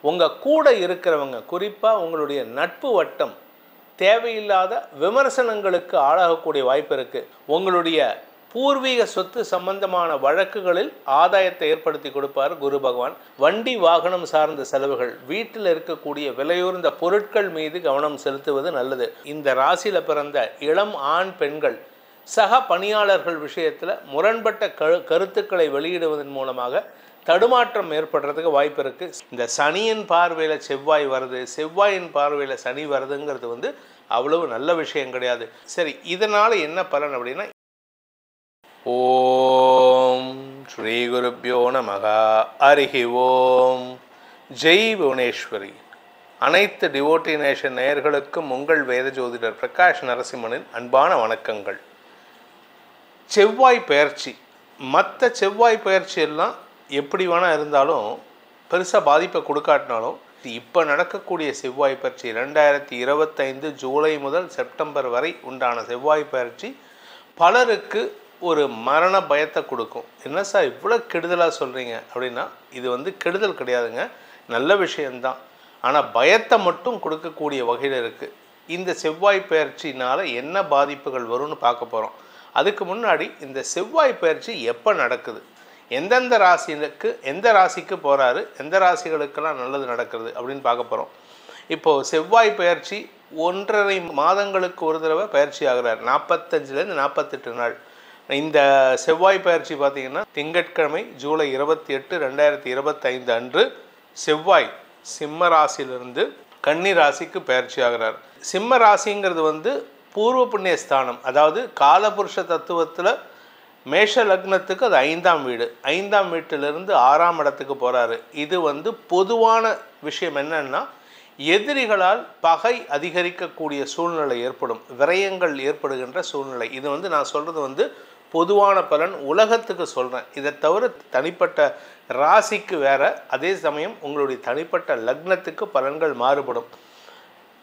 உங்கள் கூட இருக்கிறவங்க, குறிப்பாக உங்களுடைய நட்பு வட்டம் தேவையில்லாத விமர்சனங்களுக்கு ஆளாகக்கூடிய வாய்ப்பு இருக்குது. உங்களுடைய பூர்வீக சொத்து சம்பந்தமான வழக்குகளில் ஆதாயத்தை ஏற்படுத்தி கொடுப்பார் குரு பகவான். வண்டி வாகனம் சார்ந்த செலவுகள், வீட்டில் இருக்கக்கூடிய விலையுறந்த பொருட்கள் மீது கவனம் செலுத்துவது நல்லது. இந்த ராசியில் பிறந்த இளம் ஆண் பெண்கள் சக பணியாளர்கள் விஷயத்தில் முரண்பட்ட கருத்துக்களை வெளியிடுவதன் மூலமாக தடுமாற்றம் ஏற்படுறதுக்கு வாய்ப்பு இருக்குது. இந்த சனியின் பார்வையில் செவ்வாய் வருது, செவ்வாயின் பார்வையில் சனி வருதுங்கிறது வந்து அவ்வளவு நல்ல விஷயம் கிடையாது. சரி, இதனால் என்ன பலன் அப்படின்னா, ஓம் ஸ்ரீ குருப்யோ நமஹ. ஹரிஹி ஓம். ஜெய் புவனேஸ்வரி. அனைத்து டிவோட்டி நேஷன் நேயர்களுக்கும் உங்கள் வேத ஜோதிடர் பிரகாஷ் நரசிம்மனின் அன்பான வணக்கங்கள். செவ்வாய் பெயர்ச்சி, மற்ற செவ்வாய் பெயர்ச்சி எல்லாம் எப்படி வேணால் இருந்தாலும் பெருசாக பாதிப்பை கொடுக்காட்டினாலும் இப்போ நடக்கக்கூடிய செவ்வாய் பயிற்சி 2025 ஜூலை முதல் செப்டம்பர் வரை உண்டான செவ்வாய் பயிற்சி பலருக்கு ஒரு மரண பயத்தை கொடுக்கும். என்ன சார் இவ்வளோ கெடுதலாக சொல்கிறீங்க அப்படின்னா, இது வந்து கெடுதல் கிடையாதுங்க, நல்ல விஷயந்தான். ஆனால் பயத்தை மட்டும் கொடுக்கக்கூடிய வகையில் இருக்குது. இந்த செவ்வாய் பயிற்சினால் என்ன பாதிப்புகள் வரும்னு பார்க்க போகிறோம். அதுக்கு முன்னாடி இந்த செவ்வாய் பயிற்சி எப்போ நடக்குது, எந்தெந்த ராசிக்கு எந்த ராசிக்கு போகிறாரு, எந்த ராசிகளுக்கெல்லாம் நல்லது நடக்கிறது அப்படின்னு பார்க்க போகிறோம். இப்போது செவ்வாய் பயிற்சி 1.5 மாதங்களுக்கு ஒரு தடவை பயிற்சி ஆகிறார். 45லேருந்து 48 நாள். இந்த செவ்வாய் பயிற்சி பார்த்திங்கன்னா திங்கட்கிழமை ஜூலை 28, 2025 அன்று செவ்வாய் சிம்ம ராசியிலிருந்து கன்னி ராசிக்கு பயிற்சி ஆகிறார். சிம்ம ராசிங்கிறது வந்து பூர்வ புண்ணிய ஸ்தானம். அதாவது காலபுருஷ தத்துவத்தில் மேஷ லக்னத்துக்கு அது 5ஆம் வீடு. 5ஆம் வீட்டிலிருந்து 6ஆம் இடத்துக்கு போகிறாரு. இது வந்து பொதுவான விஷயம் என்னன்னா, எதிரிகளால் பகை அதிகரிக்கக்கூடிய சூழ்நிலை ஏற்படும், விரயங்கள் ஏற்படுகின்ற சூழ்நிலை. இது வந்து நான் சொல்கிறது வந்து பொதுவான பலன், உலகத்துக்கு சொல்கிறேன். இதை தவிர தனிப்பட்ட ராசிக்கு வேறு, அதே சமயம் உங்களுடைய தனிப்பட்ட லக்னத்துக்கு பலன்கள் மாறுபடும்.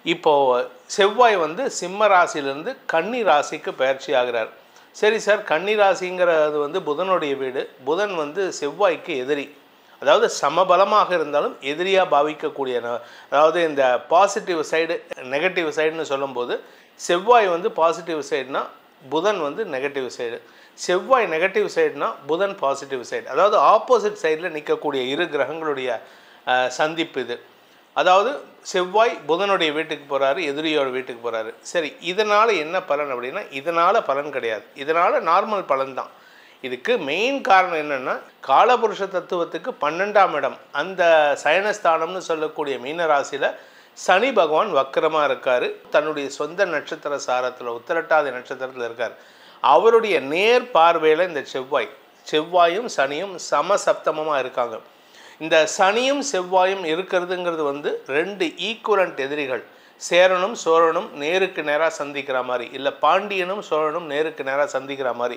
இப்போது செவ்வாய் வந்து சிம்ம ராசியிலிருந்து கன்னி ராசிக்கு பயிற்சி ஆகிறார். சரி சார், கன்னி ராசிங்கிறது வந்து புதனுடைய வீடு. புதன் வந்து செவ்வாய்க்கு எதிரி, அதாவது சமபலமாக இருந்தாலும் எதிரியாக பாவிக்கக்கூடிய, அதாவது இந்த பாசிட்டிவ் சைடு நெகட்டிவ் சைடுன்னு சொல்லும்போது செவ்வாய் வந்து பாசிட்டிவ் சைடுனா புதன் வந்து நெகட்டிவ் சைடு, செவ்வாய் நெகட்டிவ் சைடுனா புதன் பாசிட்டிவ் சைடு. அதாவது ஆப்போசிட் சைடில் நிற்கக்கூடிய இரு கிரகங்களுடைய சந்திப்பு இது. அதாவது செவ்வாய் புதனுடைய வீட்டுக்கு போகிறாரு, எதிரியோட வீட்டுக்கு போகிறாரு. சரி, இதனால் என்ன பலன் அப்படின்னா, இதனால் பலன் கிடையாது, இதனால் நார்மல் பலன் தான். இதுக்கு மெயின் காரணம் என்னென்னா, காலபுருஷ தத்துவத்துக்கு 12ஆம் இடம், அந்த சயனஸ்தானம்னு சொல்லக்கூடிய மீனராசியில் சனி பகவான் வக்கரமாக இருக்கார். தன்னுடைய சொந்த நட்சத்திர சாரத்தில் உத்திரட்டாதி நட்சத்திரத்தில் இருக்கார். அவருடைய நேர் பார்வையில் இந்த செவ்வாயும் சனியும் சமசப்தமமாக இருக்காங்க. இந்த சனியும் செவ்வாயும் இருக்கிறதுங்கிறது வந்து 2 ஈக்குவலண்ட் எதிரிகள். சேரனும் சோழனும் நேருக்கு நேராக சந்திக்கிற மாதிரி, இல்லை பாண்டியனும் சோழனும் நேருக்கு நேராக சந்திக்கிற மாதிரி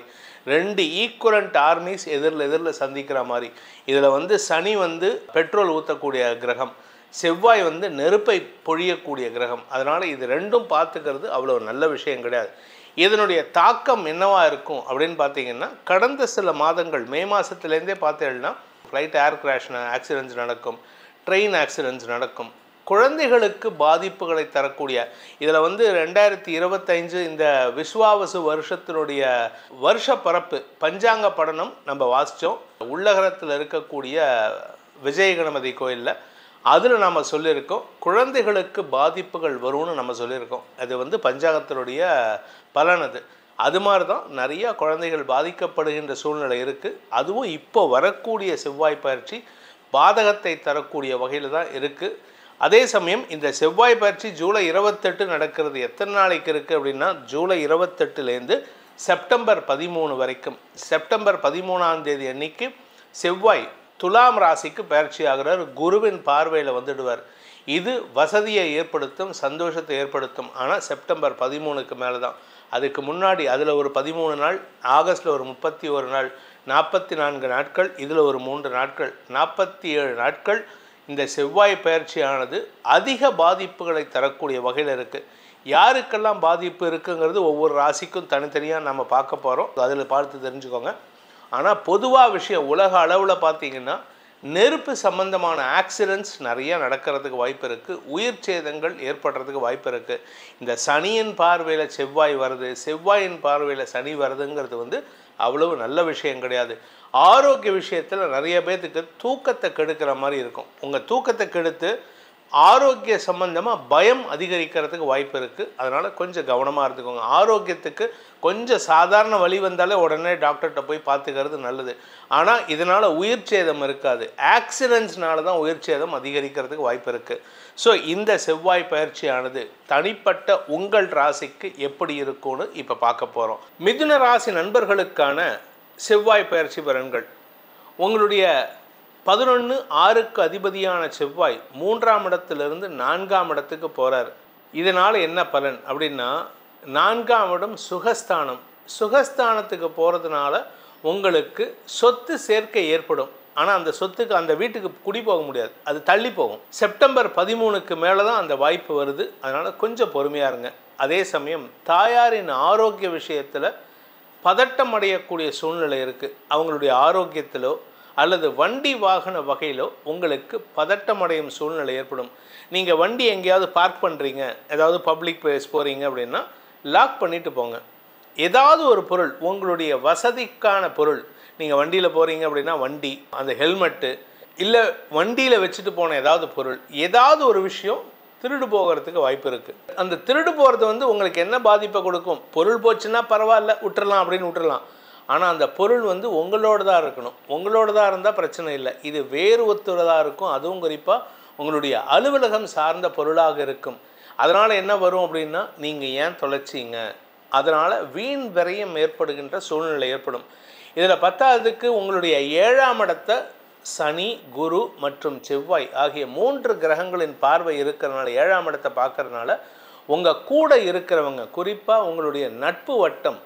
2 ஈக்குவலண்ட் ஆர்மிஸ் எதிரில் சந்திக்கிற மாதிரி. இதில் வந்து சனி வந்து பெட்ரோல் ஊற்றக்கூடிய கிரகம், செவ்வாய் வந்து நெருப்பை பொழியக்கூடிய கிரகம். அதனால் இது ரெண்டும் பார்த்துக்கிறது அவ்வளோ நல்ல விஷயம் கிடையாது. இதனுடைய தாக்கம் என்னவாக இருக்கும் அப்படின்னு பார்த்தீங்கன்னா, கடந்த சில மாதங்கள் மே மாதத்துலேருந்தே பார்த்தீங்கன்னா ஃப்ளைட் ஏர் கிராஷ் ஆக்சிடென்ட்ஸ் நடக்கும், ட்ரெயின் ஆக்சிடென்ட்ஸ் நடக்கும், குழந்தைகளுக்கு பாதிப்புகளை தரக்கூடிய. இதில் வந்து 2025 இந்த விஸ்வாவசு வருஷத்தினுடைய வருஷ பரப்பு பஞ்சாங்க படனம் நம்ம வாசித்தோம். உள்ளகரத்தில் இருக்கக்கூடிய விஜய கணபதி கோயிலில் அதில் நம்ம சொல்லியிருக்கோம், குழந்தைகளுக்கு பாதிப்புகள் வரும்னு நம்ம சொல்லியிருக்கோம். அது வந்து பஞ்சாங்கத்தினுடைய பலன். அது மாதிரி தான் நிறையா குழந்தைகள் பாதிக்கப்படுகின்ற சூழ்நிலை இருக்குது. அதுவும் இப்போ வரக்கூடிய செவ்வாய் பயிற்சி பாதகத்தை தரக்கூடிய வகையில் தான் இருக்குது. அதே சமயம் இந்த செவ்வாய் பயிற்சி ஜூலை 28 நடக்கிறது. எத்தனை நாளைக்கு இருக்குது அப்படின்னா, ஜூலை 28லேருந்து செப்டம்பர் 13 வரைக்கும். செப்டம்பர் 13ஆம் தேதி அன்னைக்கு செவ்வாய் துலாம் ராசிக்கு பயிற்சி ஆகிறார். குருவின் பார்வையில் வந்துடுவார். இது வசதியை ஏற்படுத்தும், சந்தோஷத்தை ஏற்படுத்தும். ஆனால் செப்டம்பர் 13க்கு மேலே தான். அதுக்கு முன்னாடி அதில் ஒரு 13 நாள், ஆகஸ்ட்டில் ஒரு 31 நாள், 44 நாட்கள், இதில் ஒரு 3 நாட்கள், 47 நாட்கள் இந்த செவ்வாய் பயிற்சியானது அதிக பாதிப்புகளை தரக்கூடிய வகையில் இருக்குது. யாருக்கெல்லாம் பாதிப்பு இருக்குங்கிறது ஒவ்வொரு ராசிக்கும் தனித்தனியாக நம்ம பார்க்க போகிறோம். அதில் பார்த்து தெரிஞ்சுக்கோங்க. ஆனால் பொதுவாக விஷயம் உலக அளவில் பார்த்திங்கன்னா நெருப்பு சம்பந்தமான ஆக்சிடென்ட்ஸ் நிறைய நடக்கிறதுக்கு வாய்ப்பு இருக்குது. உயிர் சேதங்கள் ஏற்படுறதுக்கு வாய்ப்பு இருக்குது. இந்த சனியின் பார்வையில் செவ்வாய் வருது, செவ்வாயின் பார்வையில் சனி வருதுங்கிறது வந்து அவ்வளவு நல்ல விஷயம் கிடையாது. ஆரோக்கிய விஷயத்தில் நிறைய பேர்த்துக்கு தூக்கத்தை கெடுக்கிற மாதிரி இருக்கும். உங்கள் தூக்கத்தை கெடுத்து ஆரோக்கிய சம்பந்தமாக பயம் அதிகரிக்கிறதுக்கு வாய்ப்பு இருக்குது. அதனால் கொஞ்சம் கவனமாக இருந்துக்கோங்க. ஆரோக்கியத்துக்கு கொஞ்சம் சாதாரண வலி வந்தாலே உடனே டாக்டர்கிட்ட போய் பார்த்துக்கிறது நல்லது. ஆனால் இதனால் உயிர் சேதம் இருக்காது. ஆக்சிடென்ட்ஸ்னால தான் உயிர் சேதம் அதிகரிக்கிறதுக்கு வாய்ப்பு இருக்குது. ஸோ இந்த செவ்வாய் பயிற்சியானது தனிப்பட்ட உங்கள் ராசிக்கு எப்படி இருக்கும்னு இப்போ பார்க்க போகிறோம். மிதுன ராசி நண்பர்களுக்கான செவ்வாய் பயிற்சி பலன்கள். உங்களுடைய 11/6க்கு அதிபதியான செவ்வாய் 3ஆம் இடத்திலிருந்து 4ஆம் இடத்துக்கு போகிறார். இதனால் என்ன பலன் அப்படின்னா, 4ஆம் இடம் சுகஸ்தானம். சுகஸ்தானத்துக்கு போகிறதுனால உங்களுக்கு சொத்து சேர்க்கை ஏற்படும். ஆனால் அந்த சொத்துக்கு அந்த வீட்டுக்கு குடி போக முடியாது, அது தள்ளி போகும். செப்டம்பர் 13க்கு மேலே தான் அந்த வாய்ப்பு வருது. அதனால் கொஞ்சம் பொறுமையாக இருங்க. அதே சமயம் தாயாரின் ஆரோக்கிய விஷயத்தில் பதட்டம் அடையக்கூடிய சூழ்நிலை இருக்குது. அவங்களுடைய ஆரோக்கியத்திலோ அல்லது வண்டி வாகன வகையிலோ உங்களுக்கு பதட்டம் அடையும் சூழ்நிலை ஏற்படும். நீங்கள் வண்டி எங்கேயாவது பார்க் பண்ணுறீங்க, ஏதாவது பப்ளிக் பிளேஸ் போகிறீங்க அப்படின்னா லாக் பண்ணிவிட்டு போங்க. ஏதாவது ஒரு பொருள், உங்களுடைய வசதிக்கான பொருள், நீங்கள் வண்டியில் போகிறீங்க அப்படின்னா வண்டி, அந்த ஹெல்மெட்டு, இல்லை வண்டியில் வச்சுட்டு போன ஏதாவது பொருள், ஏதாவது ஒரு விஷயம் திருடு போகிறதுக்கு வாய்ப்பு இருக்குது. அந்த திருடு போகிறது வந்து உங்களுக்கு என்ன பாதிப்பை கொடுக்கும்? பொருள் போச்சுன்னா பரவாயில்ல, விட்டுறலாம் அப்படின்னு விட்டுறலாம். ஆனால் அந்த பொருள் வந்து உங்களோட தான் இருக்கணும். உங்களோட தான் இருந்தால் பிரச்சனை இல்லை. இது வேறு ஒருத்தரதாக இருக்கும். அதுவும் குறிப்பாக உங்களுடைய அலுவலகம் சார்ந்த பொருளாக இருக்கும். அதனால் என்ன வரும் அப்படின்னா, நீங்கள் ஏன் தொலைச்சிங்க, அதனால் வீண் விரயம் ஏற்படுகின்ற சூழ்நிலை ஏற்படும். இதில் 10ஆவதுக்கு உங்களுடைய 7ஆம் இடத்தை சனி, குரு மற்றும் செவ்வாய் ஆகிய 3 கிரகங்களின் பார்வை இருக்கிறதுனால, 7ஆம் இடத்தை பார்க்கறதுனால உங்கள் கூட இருக்கிறவங்க, குறிப்பாக உங்களுடைய நட்பு வட்டம்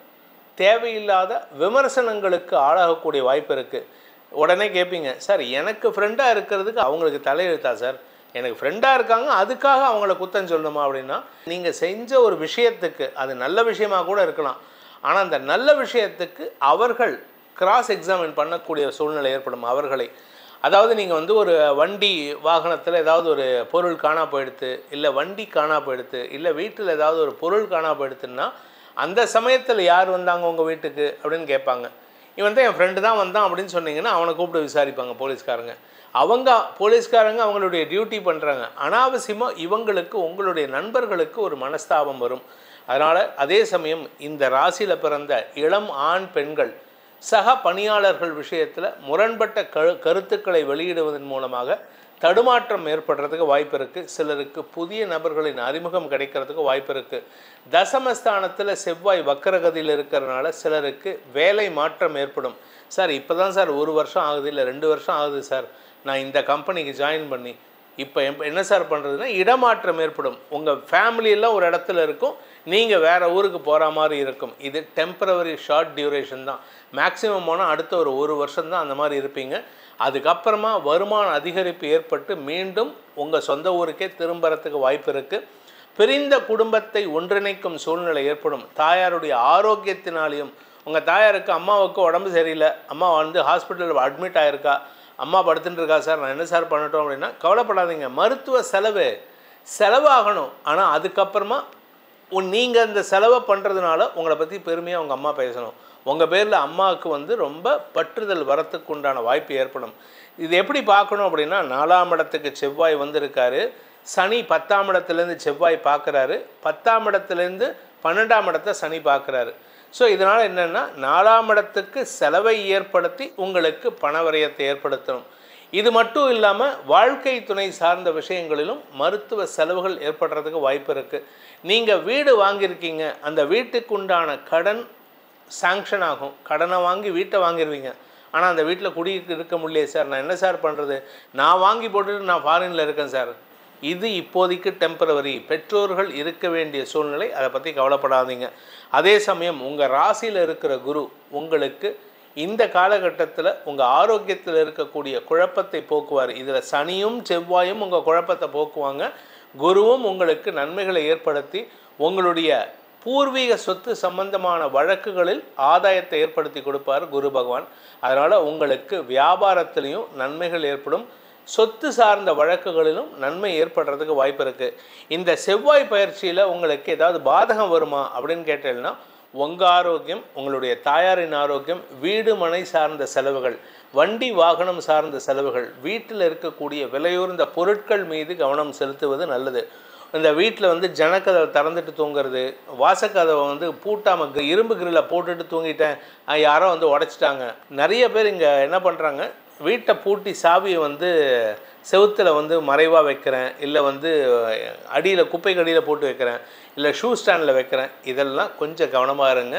தேவையில்லாத விமர்சனங்களுக்கு ஆளாகக்கூடிய வாய்ப்பு இருக்குது. உடனே கேட்பீங்க, சார் எனக்கு ஃப்ரெண்டாக இருக்கிறதுக்கு அவங்களுக்கு தலையெழுத்தா சார்? எனக்கு ஃப்ரெண்டாக இருக்காங்க, அதுக்காக அவங்கள குத்தம் சொல்லணுமா அப்படின்னா, நீங்கள் செஞ்ச ஒரு விஷயத்துக்கு, அது நல்ல விஷயமாக கூட இருக்கலாம், ஆனால் அந்த நல்ல விஷயத்துக்கு அவர்கள் கிராஸ் எக்ஸாமின் பண்ணக்கூடிய சூழ்நிலை ஏற்படும் அவர்களை. அதாவது நீங்கள் வந்து ஒரு வண்டி வாகனத்தில் ஏதாவது ஒரு பொருள் காணா போயிடுத்து, இல்லை வண்டி காணா போயிடுத்து, இல்லை வீட்டில் ஏதாவது ஒரு பொருள் காணா போயிடுத்துன்னா அந்த சமயத்தில் யார் வந்தாங்க உங்கள் வீட்டுக்கு அப்படின்னு கேட்பாங்க. இவன் தான் என் ஃப்ரெண்டு தான் வந்தான் அப்படின்னு சொன்னீங்கன்னா அவனை கூப்பிட்டு விசாரிப்பாங்க போலீஸ்காரங்க. போலீஸ்காரங்க அவங்களுடைய டியூட்டி பண்ணுறாங்க. அனாவசியமாக இவங்களுக்கு, உங்களுடைய நண்பர்களுக்கு ஒரு மனஸ்தாபம் வரும். அதனால் அதே சமயம் இந்த ராசியில் பிறந்த இளம் ஆண் பெண்கள் சக பணியாளர்கள் விஷயத்தில் முரண்பட்ட கருத்துக்களை வெளியிடுவதன் மூலமாக தடுமாற்றம் ஏற்படுறதுக்கு வாய்ப்பு இருக்குது. சிலருக்கு புதிய நபர்களின் அறிமுகம் கிடைக்கிறதுக்கு வாய்ப்பு இருக்குது. தசமஸ்தானத்தில் செவ்வாய் வக்கரகதியில் இருக்கிறதுனால சிலருக்கு வேலை மாற்றம் ஏற்படும். சார் இப்போ தான் சார் 1 வருஷம் ஆகுது, இல்லை 2 வருஷம் ஆகுது சார் நான் இந்த கம்பெனிக்கு ஜாயின் பண்ணி, இப்போ என்ன சார் பண்ணுறதுன்னா இடமாற்றம் ஏற்படும். உங்கள் ஃபேமிலியெல்லாம் ஒரு இடத்துல இருக்கும், நீங்கள் வேறு ஊருக்கு போகிற மாதிரி இருக்கும். இது டெம்பரவரி ஷார்ட் டியூரேஷன் தான். மேக்ஸிமம் போனால் அடுத்த ஒரு 1 வருஷம் தான் அந்த மாதிரி இருப்பீங்க. அதுக்கப்புறமா வருமான அதிகரிப்பு ஏற்பட்டு மீண்டும் உங்கள் சொந்த ஊருக்கே திரும்புறதுக்கு வாய்ப்பு இருக்குது. பிரிந்த குடும்பத்தை ஒன்றிணைக்கும் சூழ்நிலை ஏற்படும். தாயாருடைய ஆரோக்கியத்தினாலையும், உங்கள் தாயாருக்கு, அம்மாவுக்கு உடம்பு சரியில்லை, அம்மா வந்து ஹாஸ்பிட்டலில் அட்மிட் ஆகிருக்கா, அம்மா படுத்துட்டு இருக்கா சார், நான் என்ன சார் பண்ணட்டும் அப்படின்னா கவலைப்படாதீங்க. மருத்துவ செலவாகணும். ஆனால் அதுக்கப்புறமா நீங்கள் இந்த செலவை பண்ணுறதுனால உங்களை பற்றி பெருமையாக உங்கள் அம்மா பேசணும். உங்கள் பேரில் அம்மாவுக்கு வந்து ரொம்ப பற்றுதல் வரத்துக்கு உண்டான வாய்ப்பு ஏற்படும். இது எப்படி பார்க்கணும் அப்படின்னா, 4ஆம் இடத்துக்கு செவ்வாய் வந்திருக்காரு, சனி 10ஆம் இடத்துலேருந்து செவ்வாய் பார்க்குறாரு, 10ஆம் இடத்துலேருந்து 12ஆம் இடத்தை சனி பார்க்குறாரு. ஸோ இதனால் என்னென்னா, 4ஆம் இடத்துக்கு செலவை ஏற்படுத்தி உங்களுக்கு பணவரையத்தை ஏற்படுத்தணும். இது மட்டும் இல்லாமல் வாழ்க்கை துணை சார்ந்த விஷயங்களிலும் மருத்துவ செலவுகள் ஏற்படுறதுக்கு வாய்ப்பு இருக்குது. நீங்கள் வீடு வாங்கியிருக்கீங்க, அந்த வீட்டுக்கு உண்டான கடன் சாங்ஷன் ஆகும். கடனை வாங்கி வீட்டை வாங்கிடுவீங்க, ஆனால் அந்த வீட்டில் இருக்க முடியல சார், நான் என்ன சார் பண்ணுறது, நான் வாங்கி போட்டுட்டு நான் ஃபாரினில் இருக்கேன் சார். இது இப்போதைக்கு டெம்பரவரி. பெற்றோர்கள் இருக்க வேண்டிய சூழ்நிலை, அதை பற்றி கவலைப்படாதீங்க. அதே சமயம் உங்கள் ராசியில் இருக்கிற குரு உங்களுக்கு இந்த காலகட்டத்தில் உங்கள் ஆரோக்கியத்தில் இருக்கக்கூடிய குழப்பத்தை போக்குவார். இதில் சனியும் செவ்வாயும் உங்கள் குழப்பத்தை போக்குவாங்க. குருவும் உங்களுக்கு நன்மைகளை ஏற்படுத்தி உங்களுடைய பூர்வீக சொத்து சம்பந்தமான வழக்குகளில் ஆதாயத்தை ஏற்படுத்தி கொடுப்பார் குரு பகவான். அதனால் உங்களுக்கு வியாபாரத்திலையும் நன்மைகள் ஏற்படும், சொத்து சார்ந்த வழக்குகளிலும் நன்மை ஏற்படுறதுக்கு வாய்ப்பு இருக்குது. இந்த செவ்வாய் பயிற்சியில் உங்களுக்கு ஏதாவது பாதகம் வருமா அப்படின்னு கேட்டீங்கன்னா, உங்கள் ஆரோக்கியம், உங்களுடைய தாயாரின் ஆரோக்கியம், வீடு மனை சார்ந்த செலவுகள், வண்டி வாகனம் சார்ந்த செலவுகள், வீட்டில் இருக்கக்கூடிய விலையுறந்த பொருட்கள் மீது கவனம் செலுத்துவது நல்லது. இந்த வீட்டில் ஜனக்கதவை திறந்துட்டு தூங்குறது, வாசக்கதவை பூட்டாமல் இரும்பு கிரில்ல போட்டுட்டு தூங்கிட்டேன், யாரோ உடைச்சிட்டாங்க. நிறைய பேர் இங்கே என்ன பண்ணுறாங்க, வீட்டை பூட்டி சாவியை செவுத்தில் மறைவாக வைக்கிறேன், இல்லை அடியில் குப்பைக்கு அடியில் போட்டு வைக்கிறேன், இல்லை ஷூ ஸ்டாண்டில் வைக்கிறேன். இதெல்லாம் கொஞ்சம் கவனமாக இருங்க.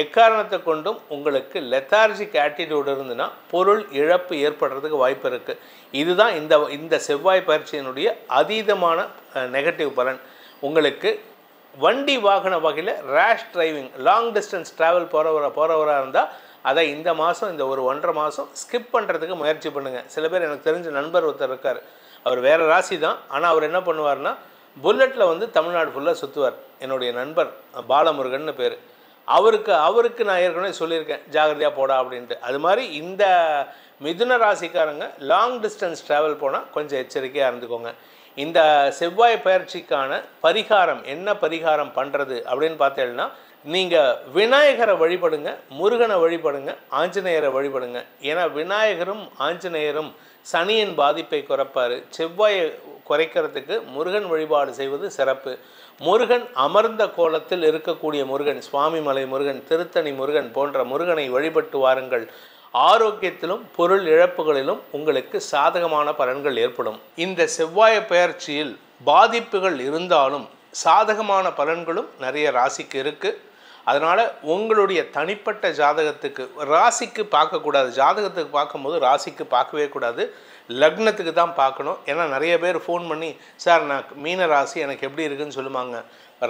எக்காரணத்தை கொண்டும் உங்களுக்கு லெத்தார்ஜிக் ஆட்டிடியூட் இருந்துன்னா பொருள் இழப்பு ஏற்படுறதுக்கு வாய்ப்பு இருக்குது. இதுதான் இந்த செவ்வாய் பயிற்சியினுடைய அதீதமான நெகட்டிவ் பலன். உங்களுக்கு வண்டி வாகன வகையில் ரேஷ் டிரைவிங், லாங் டிஸ்டன்ஸ் ட்ராவல் போகிறவராக இருந்தால் அதை இந்த மாதம், இந்த ஒரு 1.5 மாதம் ஸ்கிப் பண்ணுறதுக்கு முயற்சி பண்ணுங்கள். சில பேர், எனக்கு தெரிஞ்ச நண்பர் ஒருத்தர் இருக்கார், அவர் வேறு ராசி தான், ஆனால் அவர் என்ன பண்ணுவார்னா புல்லட்டில் தமிழ்நாடு ஃபுல்லாக சுற்றுவார். என்னுடைய நண்பர் பாலமுருகன் பேர். அவருக்கு நான் ஏற்கனவே சொல்லியிருக்கேன், ஜாகிரதையாக போடா அப்படின்ட்டு. அது மாதிரி இந்த மிதுன ராசிக்காரங்க லாங் டிஸ்டன்ஸ் ட்ராவல் போனால் கொஞ்சம் எச்சரிக்கையாக இருந்துக்கோங்க. இந்த செவ்வாய் பயிற்சிக்கான பரிகாரம், என்ன பரிகாரம் பண்ணுறது அப்படின்னு பார்த்தீங்கன்னா, நீங்கள் விநாயகரை வழிபடுங்க, முருகனை வழிபடுங்க, ஆஞ்சநேயரை வழிபடுங்க. ஏன்னா விநாயகரும் ஆஞ்சநேயரும் சனியின் பாதிப்பை குறைப்பார். செவ்வாயை குறைக்கிறதுக்கு முருகன் வழிபாடு செய்வது சிறப்பு. முருகன் அமர்ந்த கோலத்தில் இருக்கக்கூடிய முருகன், சுவாமிமலை முருகன், திருத்தணி முருகன் போன்ற முருகனை வழிபட்டு வாருங்கள். ஆரோக்கியத்திலும் பொருள் இழப்புகளிலும் உங்களுக்கு சாதகமான பலன்கள் ஏற்படும். இந்த செவ்வாய் பயிற்சியில் பாதிப்புகள் இருந்தாலும் சாதகமான பலன்களும் நிறைய ராசிக்கு இருக்குது. அதனால் உங்களுடைய தனிப்பட்ட ஜாதகத்துக்கு, ராசிக்கு பார்க்கக்கூடாது, ஜாதகத்துக்கு பார்க்கும்போது ராசிக்கு பார்க்கவே கூடாது, லக்னத்துக்கு தான் பார்க்கணும். ஏன்னா நிறைய பேர் ஃபோன் பண்ணி, சார் நான் மீன ராசி, எனக்கு எப்படி இருக்குதுன்னு சொல்லுவாங்க.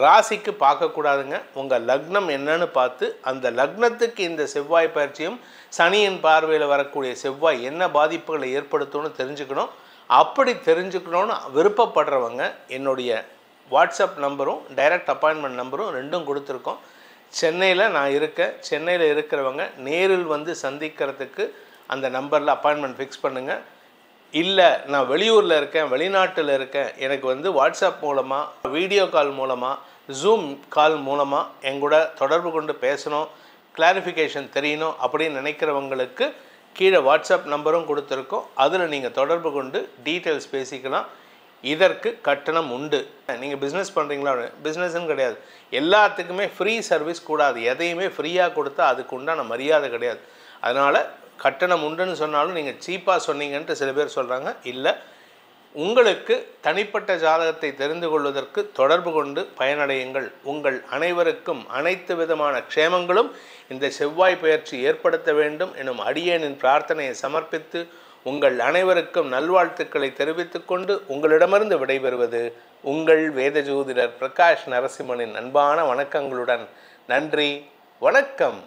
ராசிக்கு பார்க்கக்கூடாதுங்க, உங்கள் லக்னம் என்னன்னு பார்த்து அந்த லக்னத்துக்கு இந்த செவ்வாய் பயிற்சியும் சனியின் பார்வையில் வரக்கூடிய செவ்வாய் என்ன பாதிப்புகளை ஏற்படுத்தும்னு தெரிஞ்சுக்கணும். அப்படி தெரிஞ்சுக்கணுன்னு விருப்பப்படுறவங்க என்னுடைய வாட்ஸ்அப் நம்பரும் டைரக்ட் அப்பாயின்மெண்ட் நம்பரும் 2ம் கொடுத்துருக்கோம். சென்னையில் நான் இருக்கேன். சென்னையில் இருக்கிறவங்க நேரில் சந்திக்கிறதுக்கு அந்த நம்பரில் அப்பாயின்மெண்ட் ஃபிக்ஸ் பண்ணுங்கள். இல்லை நான் வெளியூரில் இருக்கேன், வெளிநாட்டில் இருக்கேன், எனக்கு வாட்ஸ்அப் மூலமாக, வீடியோ கால் மூலமாக, ஜூம் கால் மூலமாக எங்கூட தொடர்பு கொண்டு பேசணும், கிளாரிஃபிகேஷன் தெரியணும் அப்படின்னு நினைக்கிறவங்களுக்கு கீழே வாட்ஸ்அப் நம்பரும் கொடுத்துருக்கோம். அதில் நீங்கள் தொடர்பு கொண்டு டீட்டெயில்ஸ் பேசிக்கலாம். இதற்கு கட்டணம் உண்டு. நீங்கள் பிஸ்னஸ் பண்ணுறீங்களா? பிஸ்னஸ்ன்னு கிடையாது, எல்லாத்துக்குமே ஃப்ரீ சர்வீஸ் கூடாது. எதையுமே ஃப்ரீயாக கொடுத்தா அதுக்கு உண்டான மரியாதை கிடையாது. அதனால் கட்டணம் உண்டுன்னு சொன்னாலும் நீங்கள் சீப்பாக சொன்னீங்கன்ட்டு சில பேர் சொல்கிறாங்க. இல்லை, உங்களுக்கு தனிப்பட்ட ஜாதகத்தை தெரிந்து கொள்வதற்கு தொடர்பு கொண்டு பயனடையுங்கள். உங்கள் அனைவருக்கும் அனைத்து விதமான க்ஷேமங்களும் இந்த செவ்வாய் பயிற்சி ஏற்படுத்த வேண்டும் எனும் அடியேனின் பிரார்த்தனையை சமர்ப்பித்து உங்கள் அனைவருக்கும் நல்வாழ்த்துக்களை தெரிவித்துக் கொண்டு உங்களிடமிருந்து விடைபெறுவது உங்கள் வேத ஜோதிடர் பிரகாஷ் நரசிம்மனின் அன்பான வணக்கங்களுடன். நன்றி, வணக்கம்.